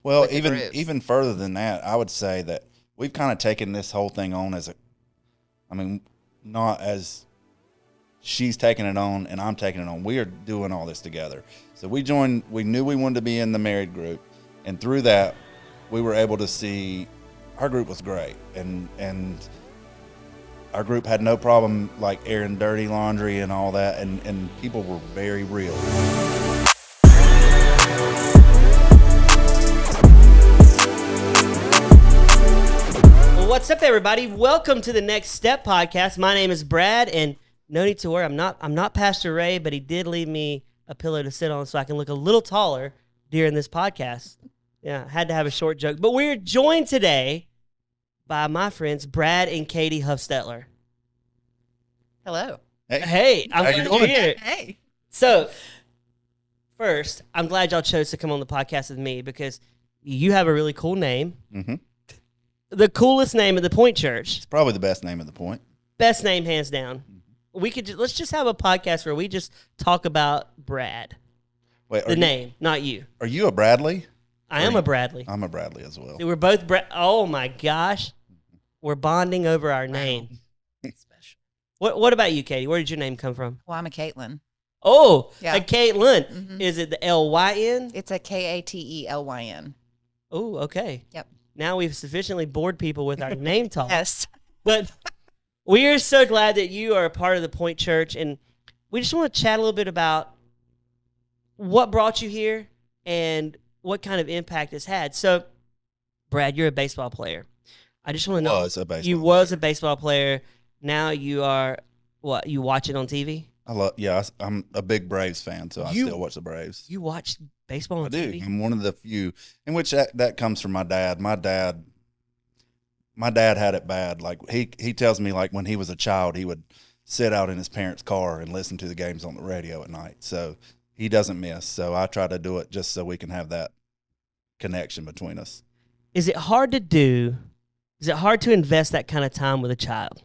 Well, with the groups. even further than that, I would say that we've kind of taken this whole thing on not as she's taking it on and I'm taking it on. We are doing all this together. So we knew we wanted to be in the married group, and through that, we were able to see our group was great, and our group had no problem like airing dirty laundry and all that, and people were very real. What's up, everybody? Welcome to the Next Step podcast. My name is Brad, and no need to worry, I'm not Pastor Ray, but he did leave me a pillow to sit on so I can look a little taller during this podcast. Yeah, I had to have a short joke. But we're joined today by my friends Brad and Katie Huffstetler. Hello. Hey, I'm How you glad you're doing? here. Hey. So, first, I'm glad y'all chose to come on the podcast with me because you have a really cool name. Mm-hmm. The coolest name at the Point Church. It's probably the best name at the Point. Best name, hands down. We could let's just have a podcast where we just talk about Brad, Wait, the name, not you. Are you a Bradley? I am a Bradley. I'm a Bradley as well. We're both Oh my gosh, we're bonding over our name. Special. What about you, Katie? Where did your name come from? Well, I'm a Caitlin. Oh, Yeah. a Caitlin. Mhm. Is it the Lyn? It's a Katelyn. Oh, okay. Yep. Now we've sufficiently bored people with our name talk. Yes. But we are so glad that you are a part of the Point Church, and we just want to chat a little bit about what brought you here and what kind of impact it's had. So, Brad, you're a baseball player. I just want to know. You was a baseball player. Now you are what? You watch it on TV? I'm a big Braves fan, so I still watch the Braves. You watch baseball on TV? I'm one of the few in which that comes from my dad. My dad had it bad. Like he tells me, like when he was a child, he would sit out in his parents' car and listen to the games on the radio at night. So he doesn't miss. So I try to do it just so we can have that connection between us. Is it hard to do? Is it hard to invest that kind of time with a child?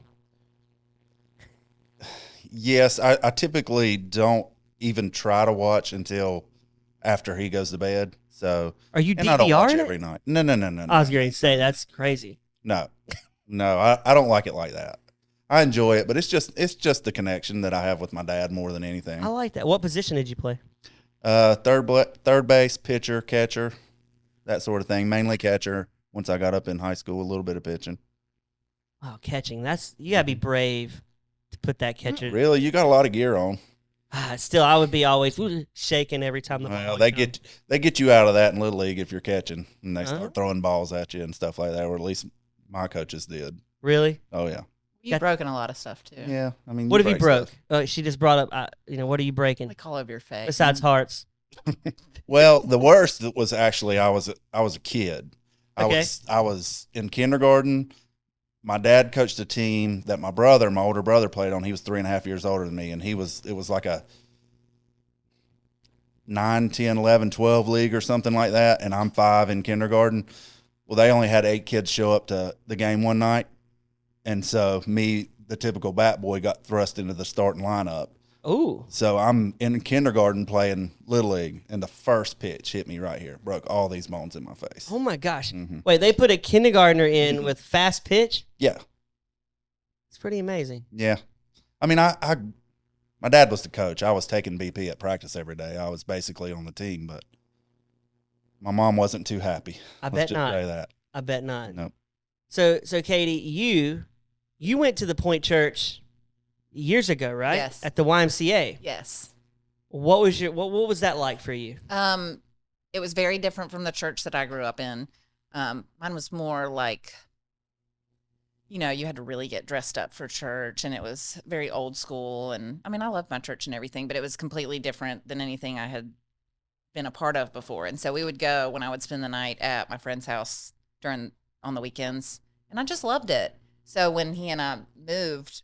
Yes, I typically don't even try to watch until after he goes to bed. So Are you and I don't watch DVRing it it? every night. No. I was going to say that's crazy. No, I don't like it like that. I enjoy it, but it's just the connection that I have with my dad more than anything. I like that. What position did you play? Third base, pitcher, catcher, that sort of thing. Mainly catcher. Once I got up in high school, a little bit of pitching. Oh, catching. You gotta be brave to put that catcher. Really, you got a lot of gear on. Still, I would be always shaking every time the ball Well, would come. they get you out of that in Little League if you're catching, and they Uh-huh. start throwing balls at you and stuff like that. Or at least my coaches did. Really? Oh yeah. You've broken a lot of stuff, too. Yeah, I mean, What have you break broke? stuff. She just brought up. What are you breaking Like all over your face. besides hearts? Well, the worst was actually I was a kid. Okay. I was in kindergarten. My dad coached a team that my older brother, played on. He was 3.5 years older than me, and it was like a 9, 10, 11, 12 league or something like that, and I'm 5 in kindergarten. Well, they only had 8 kids show up to the game one night, and so me, the typical bat boy, got thrust into the starting lineup. Ooh. So I'm in kindergarten playing Little League, and the first pitch hit me right here. Broke all these bones in my face. Oh my gosh. Mhm. Wait, they put a kindergartner in with fast pitch? Yeah. It's pretty amazing. Yeah. I mean, my dad was the coach. I was taking BP at practice every day. I was basically on the team, but my mom wasn't too happy. I Let's bet just not. say that. I bet not. Nope. So Katie, you went to the Point Church years ago, right? Yes. At the YMCA. Yes. What was that like for you? It was very different from the church that I grew up in. Mine was more like, you had to really get dressed up for church, and it was very old school. And I mean, I love my church and everything, but it was completely different than anything I had been a part of before. And so we would go when I would spend the night at my friend's house on the weekends, and I just loved it. So when he and I moved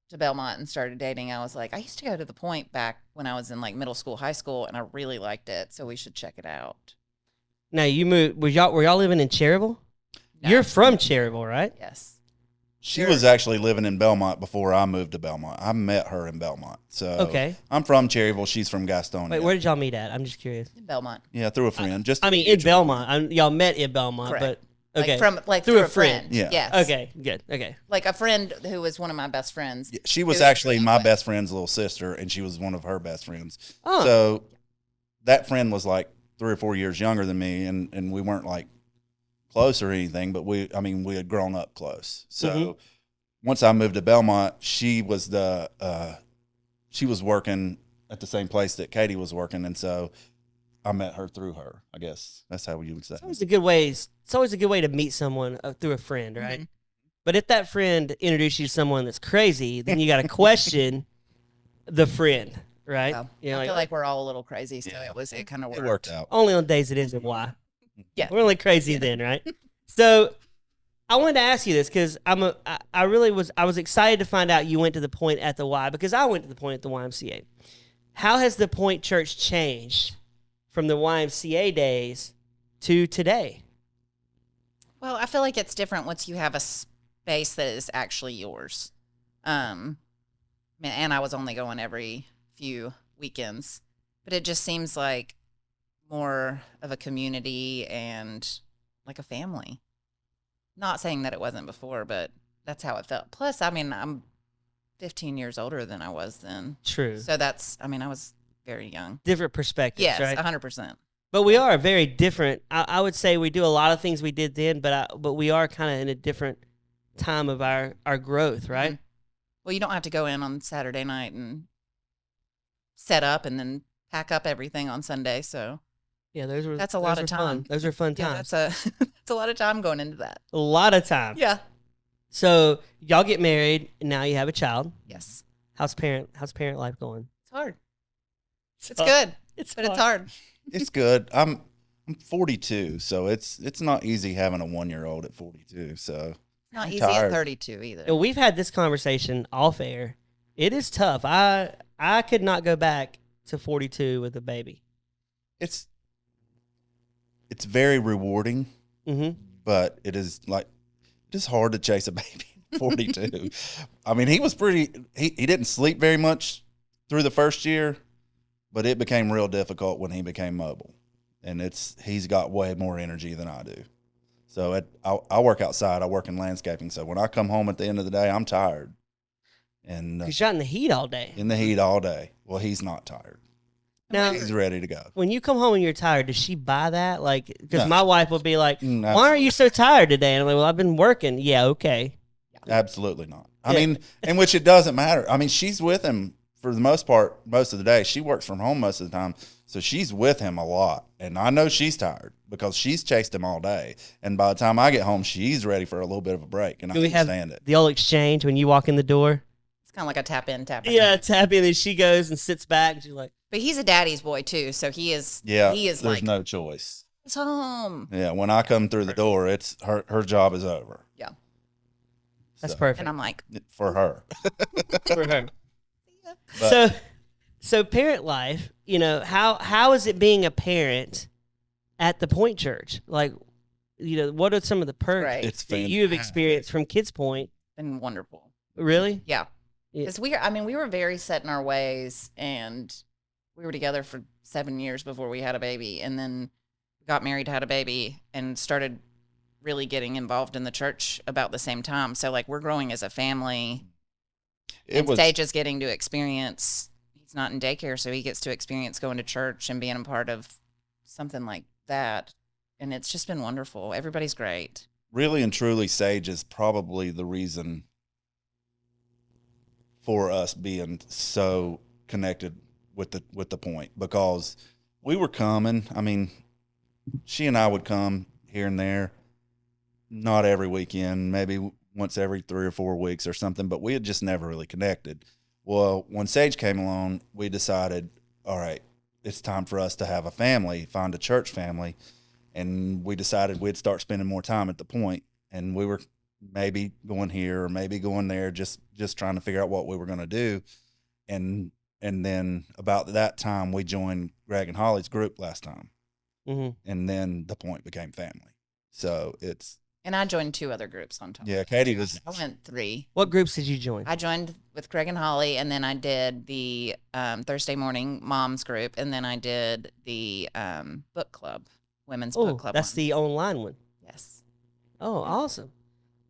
to Belmont and started dating, I was like, I used to go to the Point back when I was in like middle school, high school, and I really liked it. So we should check it out. Now you moved. Were y'all living in Cherryville? No. You're from Cherryville, right? Yes. She was actually living in Belmont before I moved to Belmont. I met her in Belmont. So Okay. I'm from Cherryville. She's from Gastonia. Wait, where did y'all meet at? I'm just curious. In Belmont. Yeah, through a friend. Just I mean, in Belmont. Y'all met in Belmont, Correct. but okay. Through a friend. Yeah. Yes. Okay, good. Okay. Like a friend who was one of my best friends. She was Who- actually my best friend's little sister, and she was one of her best friends. Oh. So that friend was like 3 or 4 years younger than me, and we weren't like close or anything, but we had grown up close. So once I moved to Belmont, she was working at the same place that Katie was working, and so I met her through her. I guess that's how you would say. It's always a good way to meet someone through a friend, right? But if that friend introduced you to someone that's crazy, then you got to question the friend, right? I feel like we're all a little crazy, so it kind of It worked out. only on days it isn't. Why? Yeah. We're only crazy then, right? So I wanted to ask you this because I was excited to find out you went to the Point at the Y, because I went to the Point at the YMCA. How has the Point Church changed from the YMCA days to today? Well, I feel like it's different once you have a space that is actually yours. And I was only going every few weekends, but it just seems like more of a community and like a family. Not saying that it wasn't before, but that's how it felt. Plus, I mean, I'm 15 years older than I was then. True. So I was very young. Different perspectives, Yes, right? 100%. But we are very different. I would say we do a lot of things we did then, but we are kind of in a different time of our growth, right? Well, you don't have to go in on Saturday night and set up and then pack up everything on Sunday. So yeah, that's a lot of time. Fun. Those are fun yeah, times. that's a lot of time going into that. A lot of time. Yeah. So y'all get married, and now you have a child. Yes. How's parent life going? It's hard. It's good. It's hard. It's good. I'm 42, so it's not easy having a 1-year-old at 42. So Not I'm easy tired. at 32 either. And we've had this conversation off air. It is tough. I could not go back to 42 with a baby. It's very rewarding, but it is hard to chase a baby at 42. I mean, he didn't sleep very much through the first year, but it became real difficult when he became mobile, and he's got way more energy than I do. So I work outside. I work in landscaping. So when I come home at the end of the day, I'm tired. And Because you're out in the heat all day. in the heat all day. Well, he's not tired. Now, He's ready to go. when you come home and you're tired, does she buy that? Like, because No. my wife will be like, Mm, why aren't you so tired today? And I'm like, well, I've been working. Yeah, okay. Absolutely not. I Yeah. mean, in which it doesn't matter. I mean, she's with him for the most part, most of the day. She works from home most of the time. So she's with him a lot. And I know she's tired because she's chased him all day. And by the time I get home, she's ready for a little bit of a break. And I Do we can have stand it. the old exchange when you walk in the door? It's kind of like a tap in, tap out. Yeah, tap in, and she goes and sits back, and she's like, But he's a daddy's boy too, so he is. Yeah. He is there's like, no choice. it's home. Yeah. When I come through the door, it's her job is over. Yeah. that's So, perfect. And I'm like, for her. for her. But- So parent life, how is it being a parent at the Point Church? Like, what are some of the perks Right. It's that you have fantastic. experienced from Kids Point? been wonderful. Really? Yeah. Yeah. Because we were very set in our ways, and we were together for 7 years before we had a baby, and then got married, had a baby, and started really getting involved in the church about the same time. So like we're growing as a family. It was Sage is getting to experience. He's not in daycare, so he gets to experience going to church and being a part of something like that. And it's just been wonderful. Everybody's great. really and truly, Sage is probably the reason for us being so connected with the Point, because we were coming. I mean, she and I would come here and there, not every weekend, maybe once every 3 or 4 weeks or something, but we had just never really connected. Well, when Sage came along, we decided, all right, it's time for us to have a family, find a church family. And we decided we'd start spending more time at the Point. And we were maybe going here or maybe going there, just trying to figure out what we were going to do. And then about that time, we joined Greg and Holly's group last time. Mm-hmm. And then the Point became family. So it's And I joined 2 other groups on top. Yeah, Katie was. I went 3. What groups did you join? I joined with Greg and Holly, and then I did the Thursday morning moms group, and then I did the book club, women's Oh, book club. that's one. the online one. Yes. Oh, awesome.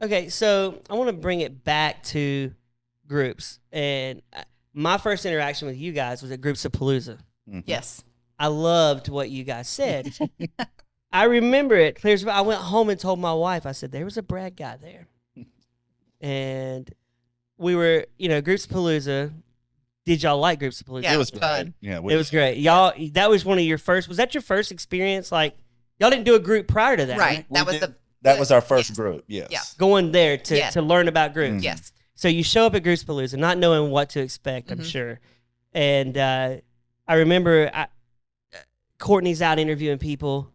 Okay, so I want to bring it back to groups. And my first interaction with you guys was at Groups of Palooza. Mhm. Yes. I loved what you guys said. I remember it clear as I went home and told my wife, I said, there was a Brad guy there. And we were, Groups of Palooza. Did y'all like Groups of Palooza? Yeah, It was fun. great. Yeah, It was great. Y'all, that was one of your first, was that your first experience? Like, y'all didn't do a group prior to that, Right. We That was did- the. That was our first Yes. group. Yes. Yeah. Going there to, Yeah. to learn about groups. Mhm. Yes. So you show up at Groups Palooza, not knowing what to expect, I'm Mhm. sure. And I remember Courtney's out interviewing people,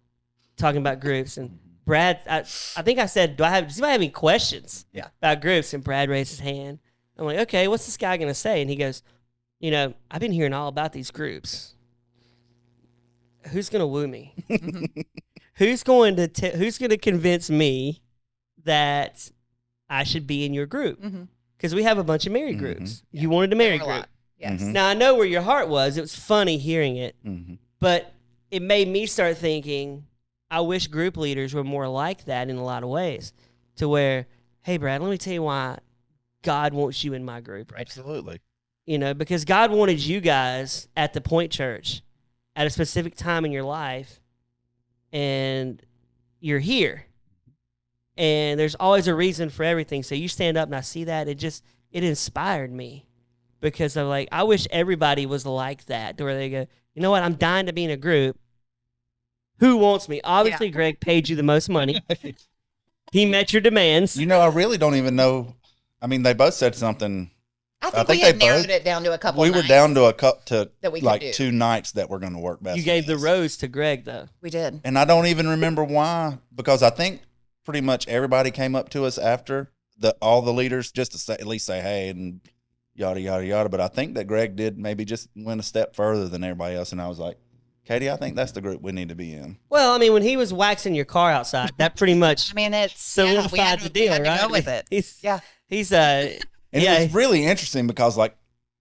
talking about groups, and Brad, I think I said, does anybody have any questions Yeah. about groups? And Brad raised his hand. I'm like, okay, what's this guy going to say? And he goes, I've been hearing all about these groups. Who's going to woo me? Who's going to convince me that I should be in your group? Mhm. Because we have a bunch of married Mhm. groups. Yeah. You wanted a married A group. lot. Yes. Mhm. Now I know where your heart was. It was funny hearing it, Mhm. but it made me start thinking, I wish group leaders were more like that in a lot of ways. To where, hey Brad, let me tell you why God wants you in my group right now. Absolutely. Because God wanted you guys at the Point Church at a specific time in your life, and you're here. And there's always a reason for everything. So you stand up and I see that, it inspired me. Because I'm like, I wish everybody was like that, to where they go, you know what, I'm dying to be in a group. Who wants me? Obviously, Greg paid you the most money. He met your demands. I really don't even know. I mean, they both said something. I I think think we had they both- narrowed it down to a couple. We were nights down to a cup to that we could like do. 2 nights that were going to work best. You for gave the us. rose to Greg, though. We did. And I don't even remember why, because I think pretty much everybody came up to us after all the leaders just to say, at least say hey and yada yada yada. But I think that Greg did maybe just went a step further than everybody else, and I was like, Katie, I think that's the group we need to be in. Well, I mean, when he was waxing your car outside, that pretty much I mean, it's solidified the deal, we had right? to go with it. He's, Yeah. He's And yeah. it was really interesting because, like,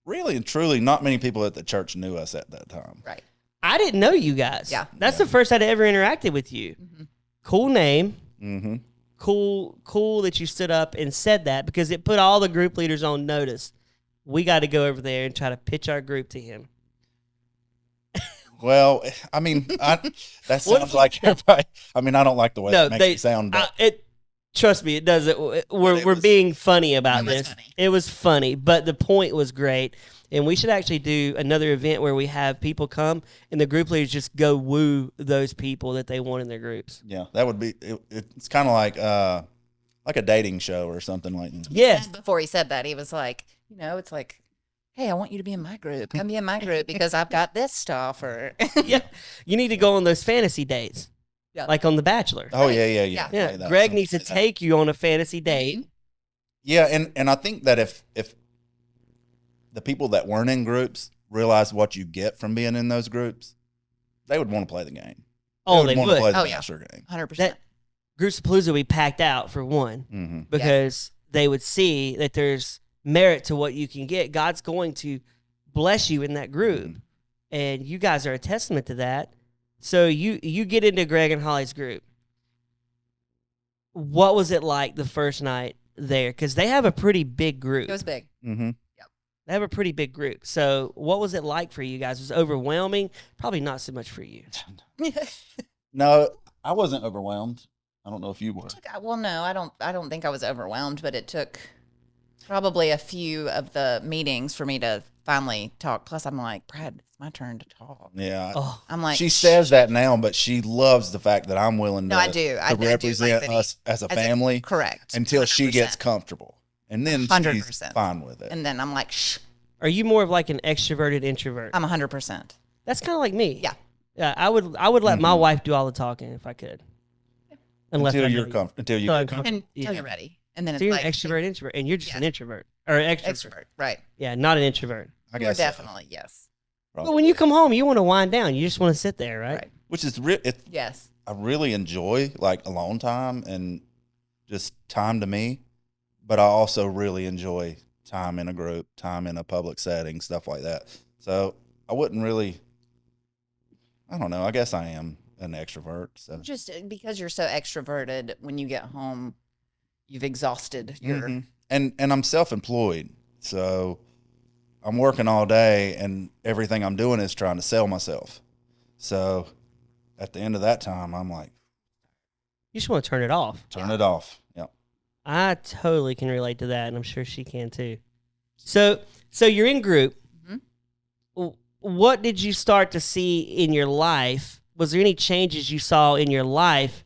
really and truly, not many people at the church knew us at that time. Right. I didn't know you guys. Yeah. That's Yeah. the first I'd ever interacted with you. Mhm. Cool name. Mm-hmm. Cool that you stood up and said that, because it put all the group leaders on notice. We got to go over there and try to pitch our group to him. Well, I mean, that What sounds if- like everybody. I mean, I don't like the way No, it makes they- it sound, but Trust me, it does. We're it was- being funny about It was this. funny. It was funny, but the point was great. And we should actually do another event where we have people come and the group leaders just go woo those people that they want in their groups. yeah, that would be. It's kind of like a dating show or something like that. Yes. Before he said that, he was like, it's like, hey, I want you to be in my group. Come be in my group because I've got this to offer. Yeah. You need to go on those fantasy dates. Yeah. Like on The Bachelor. Oh yeah, yeah, Yeah. yeah. Yeah. That Greg sounds needs to like that. take you on a fantasy date. Yeah, and I think that if the people that weren't in groups realized what you get from being in those groups, they would want to play the game. Oh, they want to play would. the Oh, yeah. Bachelor game. 100%. That Groups of Palooza we packed out for one, Mm-hmm. because they would see that there's merit to what you can get. God's going to bless you in that group. Mhm. And you guys are a testament to that. So you get into Greg and Holly's group. What was it like the first night there? Because they have a pretty big group. It was big. Mm-hmm. They have a pretty big group. So what was it like for you guys? Was it overwhelming? Probably not so much for you. No, I wasn't overwhelmed. I don't know if you were. Well, no, I don't think I was overwhelmed, but it took probably a few of the meetings for me to finally talk. Plus, I'm like, Brad, it's my turn to talk. Yeah. Oh, I'm like, She says that now, but she loves the fact that I'm willing to, No, I do. I to do represent like that he- us as a family correct. until she gets 100%. comfortable. And then she's 100%. fine with it. And then I'm like, shh, are you more of like an extroverted introvert? I'm 100%. That's kind of like me. Yeah. Yeah, I would let my Mhm. wife do all the talking if I could. Unless until I you're know comfortable. Until you Until get I'm comfortable. And Yeah. until you're ready. And then So it's you're like an extrovert introvert, and you're just Yeah. an introvert or an extrovert. extrovert. Right. Yeah, not an introvert. I You're guess so. definitely, yes. But when you come home, you want to wind down. You just want to sit there, right? Right. Which is Yes. I really enjoy like alone time, and just time to me, but I also really enjoy time in a group, time in a public setting, stuff like that. So I wouldn't really, I don't know. I guess I am an extrovert. So Just because you're so extroverted, when you get home, you've exhausted your. Mhm. And I'm self-employed, so I'm working all day, and everything I'm doing is trying to sell myself. So at the end of that time, I'm like, You just want to turn it off. turn it off. Yeah. I totally can relate to that, and I'm sure she can too. So you're in group. Mhm. What did you start to see in your life? Was there any changes you saw in your life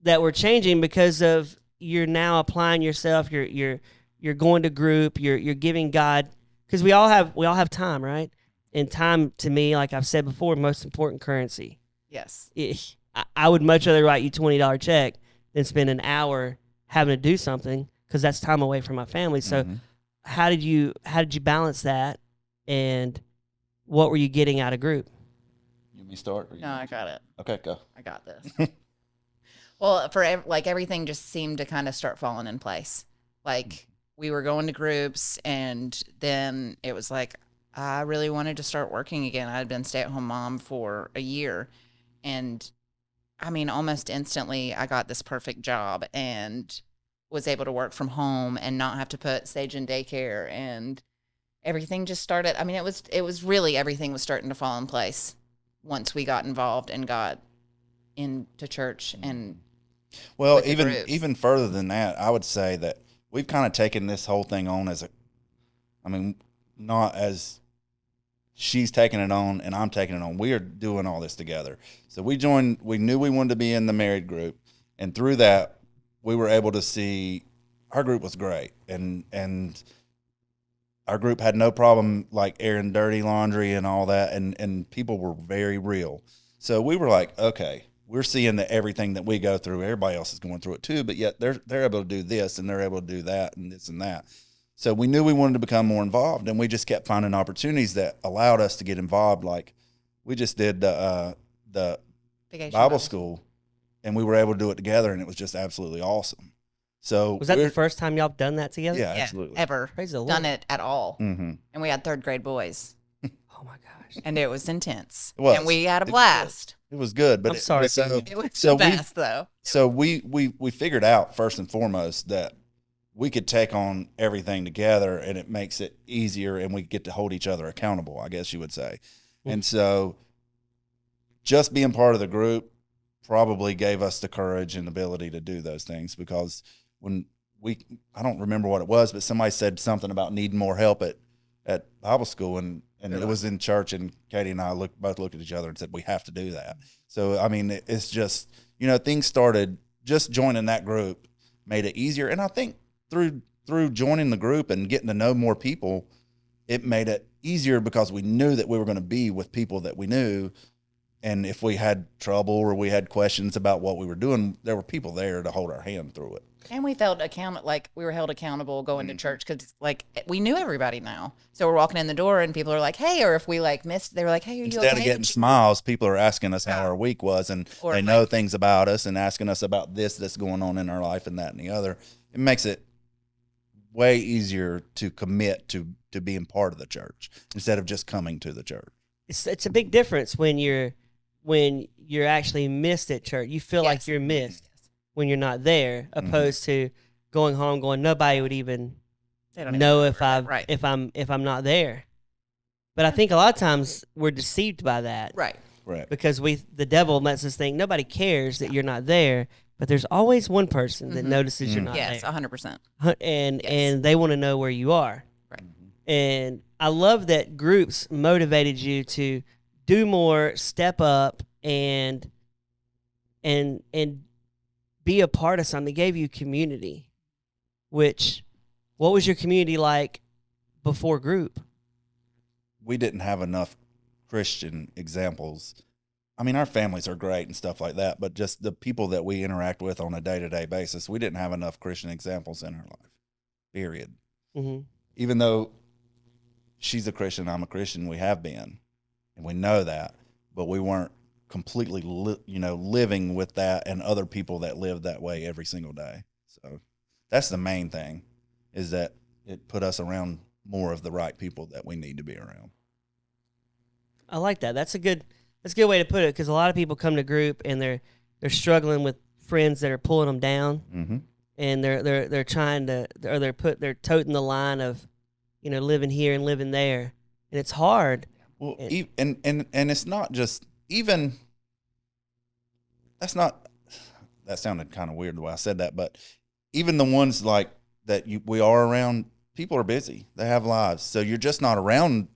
that were changing because of you're now applying yourself? You're going to group. You're giving God, because we all have time, right? And time, to me, like I've said before, most important currency. Yes. I would much rather write you $20 check than spend an hour having to do something, because that's time away from my family. So Mhm. how did you balance that, and what were you getting out of group? You want me to start? Or you- No, I got it. Okay, go. I got this. Well, like everything just seemed to kind of start falling in place. Like we were going to groups, and then it was like I really wanted to start working again. I had been stay-at-home mom for a year, and I mean, almost instantly, I got this perfect job and was able to work from home and not have to put Sage in daycare, and everything just started. I mean, it was really, everything was starting to fall in place once we got involved and got into church. And Well, with the groups. even further than that, I would say that we've kind of taken this whole thing on as not as she's taking it on and I'm taking it on. We are doing all this together. So we knew we wanted to be in the married group, and through that, we were able to see our group was great, and our group had no problem like airing dirty laundry and all that, and people were very real. So we were like, okay, we're seeing that everything that we go through, everybody else is going through it too, but yet they're able to do this and they're able to do that and this and that. So we knew we wanted to become more involved, and we just kept finding opportunities that allowed us to get involved. Like we just did the Vacation Bible school, and we were able to do it together, and it was just absolutely awesome. So Was that the first time y'all done that together? Yeah, Yeah, absolutely. ever Praise the Lord. done it at all. Mm-hmm. And we had third grade boys, Oh my gosh. and it was intense. It was. And we had a It was. blast. It was good, but I'm sorry, So, It was so the best, though. So we figured out first and foremost that we could take on everything together, and it makes it easier, and we get to hold each other accountable, I guess you would say. And so just being part of the group probably gave us the courage and ability to do those things, because when I don't remember what it was, but somebody said something about needing more help at Bible school, and it was in church, and Katie and I both looked at each other and said, we have to do that. So, I mean, it's just, things started, just joining that group made it easier. And I think through joining the group and getting to know more people, it made it easier because we knew that we were going to be with people that we knew. And if we had trouble or we had questions about what we were doing, there were people there to hold our hand through it. And we felt like we were held accountable going to church, because like we knew everybody now. So we're walking in the door and people are like, hey, or if we like missed, they were like, hey, are you Instead okay? of getting smiles, people are asking us how our week was, and Or they know things about us and asking us about this that's going on in our life and that and the other. It makes it way easier to commit to being part of the church instead of just coming to the church. It's a big difference when you're actually missed at church. You feel like you're missed when you're not there, opposed to going home going, nobody would even know if I'm not there. But I think a lot of times we're deceived by that. Right. Because the devil lets us think nobody cares that you're not there, but there's always one person that notices you're not Yes, there. 100%. And they want to know where you are. Right. And I love that groups motivated you to do more, step up, and be a part of something. They gave you community. What was your community like before group? We didn't have enough Christian examples. I mean, our families are great and stuff like that, but just the people that we interact with on a day-to-day basis, we didn't have enough Christian examples in our life, period. Mm-hmm. Even though she's a Christian, I'm a Christian, we have been, and we know that, but we weren't completely, living with that and other people that live that way every single day. So that's the main thing, is that it put us around more of the right people that we need to be around. I like that. That's a good way to put it, because a lot of people come to group and they're struggling with friends that are pulling them down, Mm-hmm. and they're trying to, or they're toting the line of, living here and living there, and it's hard. Well, and it's not just even. That sounded kind of weird the way I said that, but even the ones like that we are around, people are busy. They have lives, so you're just not around.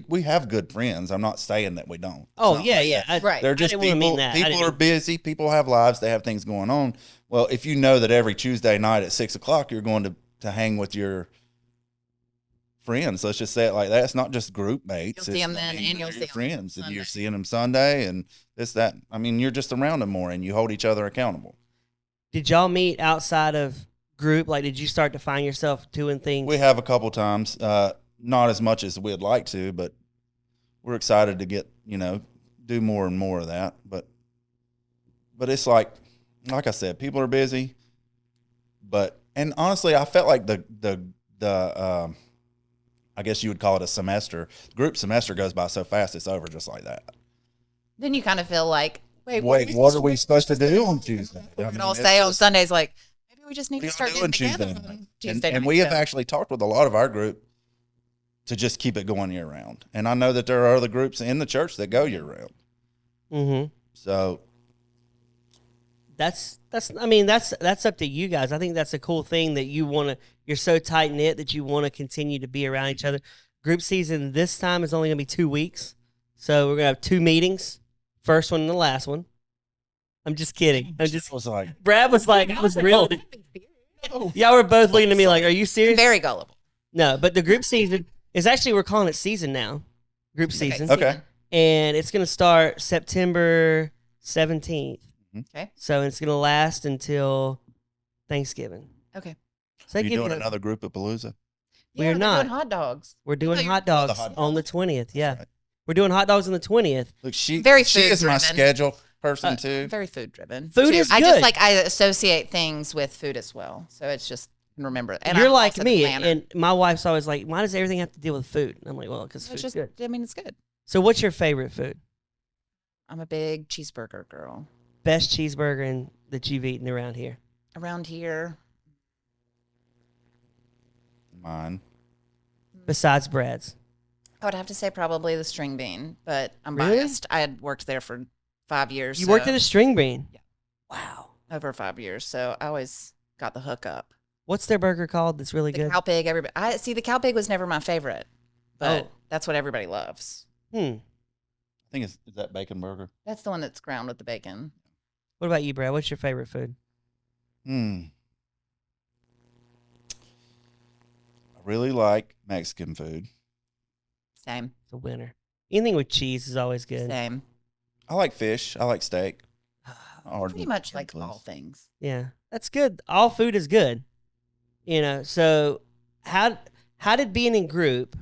We have good friends. I'm not saying that we don't. It's Oh not yeah, like yeah. that. Right. They're just I didn't wanna people. mean that. I People didn't are mean- busy. People have lives. They have things going on. Well, if you know that every Tuesday night at 6:00 you're going to hang with your friends, let's just say it like that. It's not just group mates. You'll see It's- 'em then, and you'll they're see your 'em friends, and Sunday. you're seeing them Sunday, and this that. I mean, you're just around them more, and you hold each other accountable. Did y'all meet outside of group? Like, did you start to find yourself doing things? We have a couple times, not as much as we'd like to, but we're excited to get do more and more of that. But it's like I said, people are busy. And honestly, I felt like the I guess you would call it a semester. Group semester goes by so fast, it's over just like that. Then you kind of feel like, wait, Wait, what are we supposed to do on Tuesday? We could all say on Sundays, like, maybe we just need to we start are doing getting Tuesday together night. on Tuesday And night, we have so. actually talked with a lot of our group to just keep it going year round. And I know that there are other groups in the church that go year round. Mm-hmm. So That's up to you guys. I think that's a cool thing that you're so tight knit that you want to continue to be around each other. Group season this time is only going to be 2 weeks. So we're going to have 2 meetings. First one and the last one. I'm just kidding. was like, Brad was like, I was really. Y'all were both looking at me like, are you serious? Very gullible. No, but the group season is actually, we're calling it season now. Group season. okay. And it's going to start September 17th. Okay. So it's going to last until Thanksgiving. Okay. So Are that you gives doing you- another group at Palooza? We're they're not. doing hot dogs. We're doing Oh, you're- hot dogs hot on the dogs. 20th. Yeah. right. We're doing hot dogs on the 20th. Look, she Very she is my food-driven. schedule person too. Very food driven. Food is I good. just I associate things with food as well. So it's just remember. And You're I'm like also the me. planner. And my wife's always like, why does everything have to deal with food? And I'm like, well, because It's food's just, good. I mean, it's good. So what's your favorite food? I'm a big cheeseburger girl. Best cheeseburger that you've eaten around here? Around here, Mine. Besides Brad's. I would have to say probably the string bean, but I'm Really? biased. I had worked there for 5 years. You worked at a string bean? Yeah. Wow. over 5 years, so I always got the hookup. What's their burger called that's really The good? cow pig, everybody. I see the cow pig was never my favorite, but Oh. that's what everybody loves. Hmm. I think is that bacon burger. That's the one that's ground with the bacon. What about you, Brad? What's your favorite food? I really like Mexican food. Same, It's a winner. Anything with cheese is always good. same. I like fish. I like steak. Pretty much like all things. Yeah, that's good. All food is good. You know, so how did being in group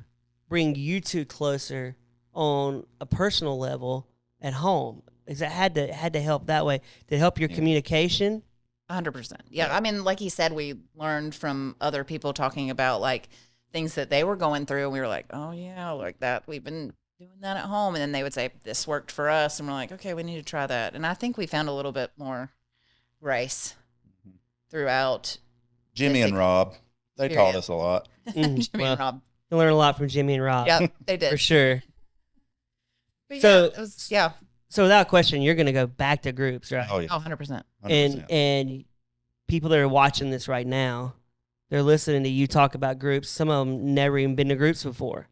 bring you two closer on a personal level at home? Is that had to help that way? Did it help your communication? 100%. Yeah, I mean, like he said, we learned from other people talking about like things that they were going through, and we were like, oh yeah, like that. We've been doing that at home, and then they would say this worked for us, and we're like, okay, we need to try that. And I think we found a little bit more grace throughout. Jimmy and Basic- Rob, they taught Period. us a lot. Mhm. Jimmy and Rob. You learn a lot from Jimmy and Rob. Yeah, they did. for sure. But So- yeah, it was, yeah. So without question, you're going to go back to groups, right? Oh yeah, Oh, 100%. 100%. And people that are watching this right now, they're listening to you talk about groups. Some of them never even been to groups before.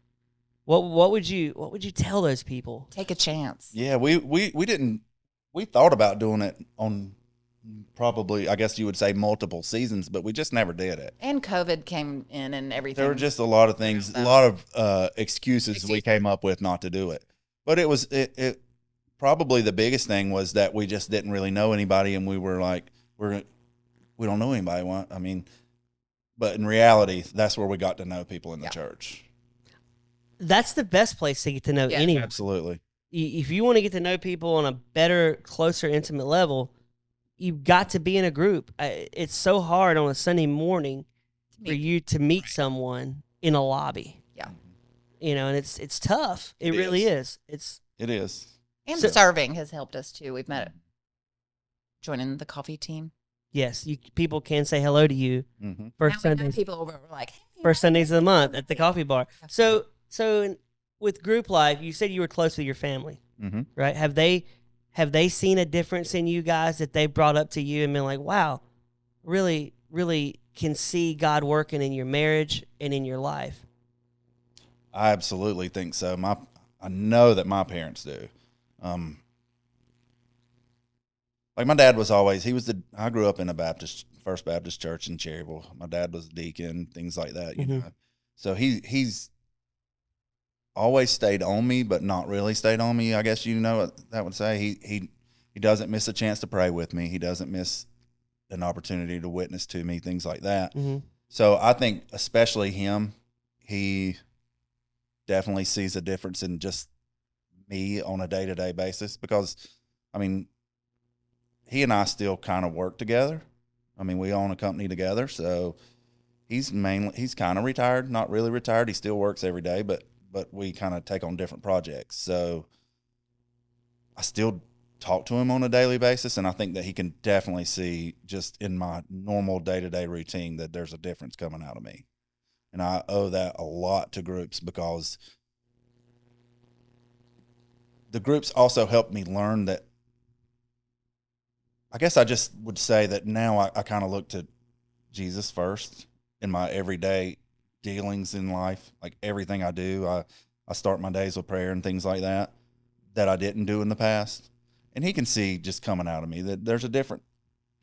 What would you tell those people? Take a chance. Yeah, we didn't. We thought about doing it on probably, I guess you would say, multiple seasons, but we just never did it. And COVID came in and everything. There were just a lot of things, a lot of excuses we came up with not to do it. But it was it probably the biggest thing was that we just didn't really know anybody, and we were like, we don't know anybody. I mean, but in reality, that's where we got to know people in the church. That's the best place to get to know Yeah. anyone. Absolutely. If you want to get to know people on a better, closer, intimate level, you've got to be in a group. It's so hard on a Sunday morning for you to meet someone in a lobby. Yeah. And it's tough. It really is. It is. And serving has helped us too. We've met joining the coffee team. Yes, people can say hello to you first Sundays. People over were like, hey, first Sundays of the month at the coffee bar. So with group life, you said you were close with your family, right? Have they seen a difference in you guys that they brought up to you and been like, wow, really, really can see God working in your marriage and in your life? I absolutely think so. I know that my parents do. Like my dad was always, I grew up in a First Baptist church in Cherryville. My dad was a deacon, things like that, you know. So he's always stayed on me, but not really stayed on me, I guess you know what that would say. He doesn't miss a chance to pray with me. He doesn't miss an opportunity to witness to me, things like that. So I think especially him, he definitely sees a difference in just me on a day-to-day basis because, I mean, he and I still kind of work together. I mean, we own a company together, so he's kind of retired, not really retired. He still works every day, but we kind of take on different projects. So I still talk to him on a daily basis, and I think that he can definitely see just in my normal day-to-day routine that there's a difference coming out of me. And I owe that a lot to groups because the groups also helped me learn that. I guess I just would say that now I kind of look to Jesus first in my everyday dealings in life. Like everything I do, I start my days with prayer and things like that I didn't do in the past. And he can see just coming out of me that there's a different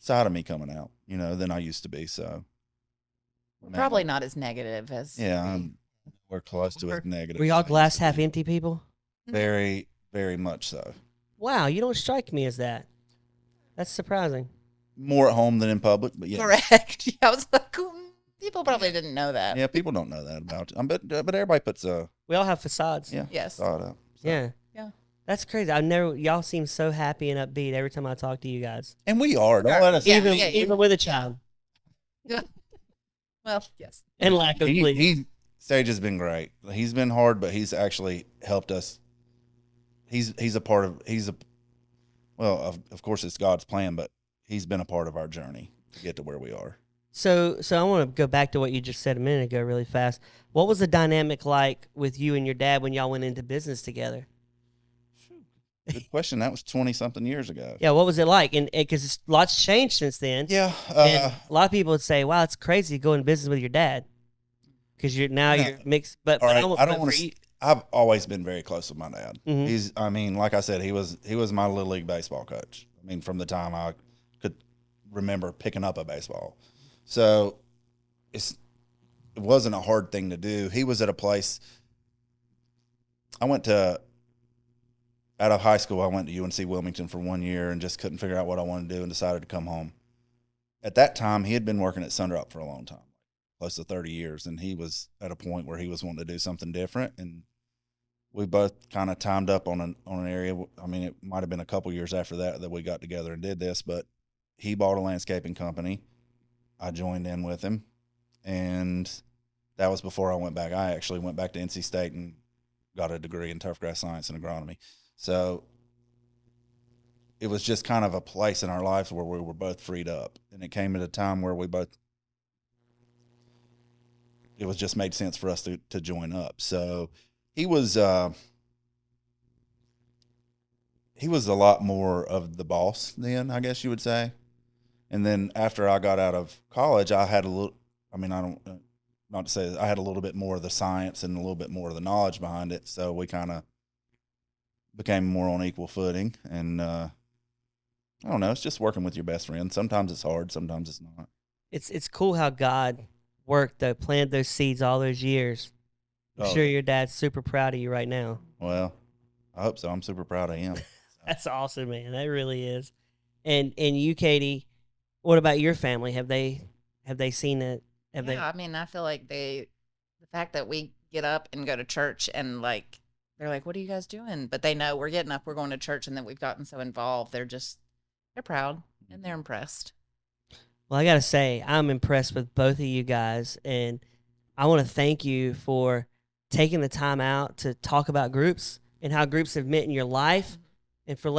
side of me coming out, you know, than I used to be. So probably not as negative as we're close to as negative. Were y'all glass half empty people? Very, very much so. Wow, you don't strike me as that. That's surprising. More at home than in public, but yeah. Correct. Yeah, I was like, people probably didn't know that. Yeah, people don't know that about you. But everybody puts we all have facades. Yeah. Yes. Facade up. So. Yeah. Yeah. That's crazy. y'all seem so happy and upbeat every time I talk to you guys. And we are. Don't let us even with a child. Yeah. Well, yes. And lack of sleep. Sage has been great. He's been hard, but he's actually helped us. Well, of course it's God's plan, but he's been a part of our journey to get to where we are. So I want to go back to what you just said a minute ago really fast. What was the dynamic like with you and your dad when y'all went into business together? Good question. That was 20-something years ago. Yeah, what was it like? And because lots changed since then. Yeah. And a lot of people would say, wow, it's crazy to go into business with your dad because you're mixed. But I don't want to. I've always been very close with my dad. Like I said, he was my Little League baseball coach. I mean, from the time I could remember picking up a baseball. So it wasn't a hard thing to do. He was at a place. Out of high school, I went to UNC Wilmington for 1 year and just couldn't figure out what I wanted to do and decided to come home. At that time, he had been working at Sundrop for a long time, close to 30 years, and he was at a point where he was wanting to do something different, and we both kind of timed up on an area. I mean, it might have been a couple years after that we got together and did this, but he bought a landscaping company. I joined in with him, and that was before I went back. I actually went back to NC State and got a degree in turf grass science and agronomy. So it was just kind of a place in our lives where we were both freed up, and it came at a time where it was just made sense for us to join up. So he was a lot more of the boss then, I guess you would say. And then after I got out of college, I had a little, not to say that I had a little bit more of the science and a little bit more of the knowledge behind it. So we kind of became more on equal footing. And I don't know, it's just working with your best friend. Sometimes it's hard, sometimes it's not. It's cool how God worked, planted those seeds all those years. I'm sure your dad's super proud of you right now. Well, I hope so. I'm super proud of him. So. That's awesome, man. That really is. And you, Katie, what about your family? Have they seen it? I mean, I feel like the fact that we get up and go to church and they're like, what are you guys doing? But they know we're getting up, we're going to church, and then we've gotten so involved. They're proud. And they're impressed. Well, I got to say, I'm impressed with both of you guys. And I want to thank you for taking the time out to talk about groups and how groups have meant in your life, and for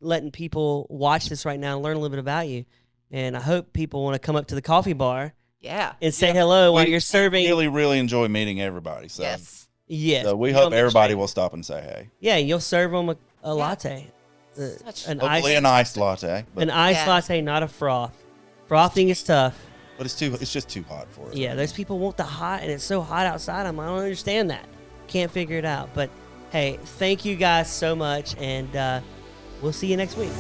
letting people watch this right now and learn a little bit about you. And I hope people want to come up to the coffee bar and say hello while you're serving. We really enjoy meeting everybody. So. Yes. Yes. So we hope everybody will stop and say hey. Yeah, you'll serve them a latte. Hopefully an iced latte. An iced latte, not a froth. Frothing is tough. But it's just too hot for it. Yeah, those people want the hot, and it's so hot outside. I don't understand that. Can't figure it out. But, hey, thank you guys so much, and we'll see you next week.